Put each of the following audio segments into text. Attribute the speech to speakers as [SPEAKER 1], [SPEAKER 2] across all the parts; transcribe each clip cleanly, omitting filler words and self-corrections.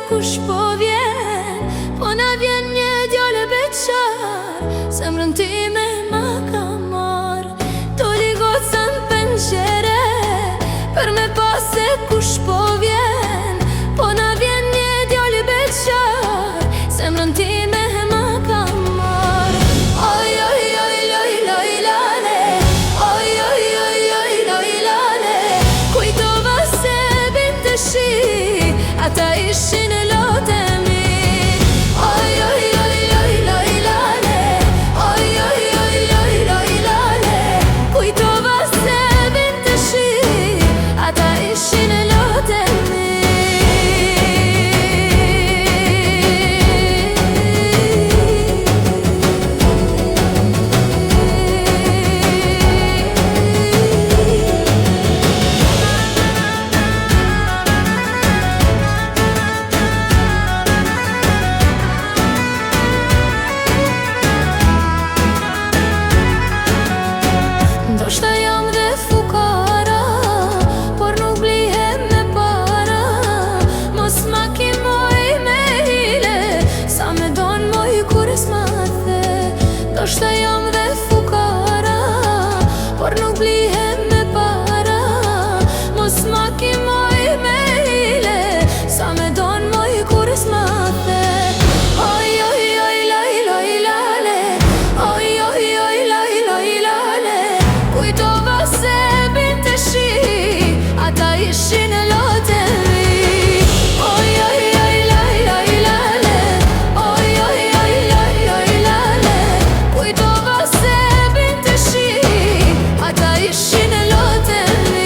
[SPEAKER 1] Kush po vjen, po na vjen një djallë beqar, zemrën time ma ka marr. Doli goca n'penqere, për me pas se kush po vjen, po na vjen një djallë beqar, zemrën time ma ka marr. Oj, oj, oj, loj, loj, lale, oj, oj, oj, oj, loj, lale, kujtova se binte shi, ata ishin lote mi. Oj, oj, oj, oj, loj, lale, oj, oj, oj, oj, loj, lale, kujtova se binte shi, ata ishin lote mi. Ndoshta jam dhe fukara, por nuk blihem me para. Mos ma ki moj me hile, sa me don moj kur s'ma the. Ndoshta jam dhe fukara, por nuk blihem me para. Mos ma ki moj me hile, sa me don moj kur s'ma the. Oj, oj, oj, loj, loj, lale, oj, oj, oj, loj, loj, lale, kujtova se binte shi, ata ishin lote mi. Oj, oj, oj, loj, loj, lale, oj, oj, oj, loj, loj, lale, kujtova se binte shi, ata ishin lote mi.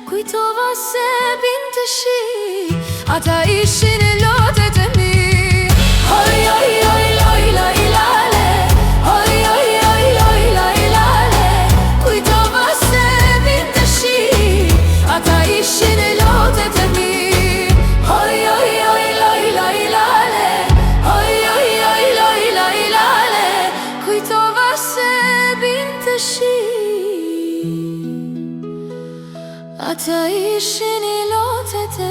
[SPEAKER 1] Kujtova se binte shi, ata ishin lotet e mi. Oj, oj, oj, loj, loj, lale, oj, oj, oj, loj, loj, lale, kujtova se binte shi, ata ishin lotet e mi. Oj, oj, oj, loj, loj, lale, oj, oj, oj, loj, loj, lale, kujtova se binte shi, ata ishin lotet e mi.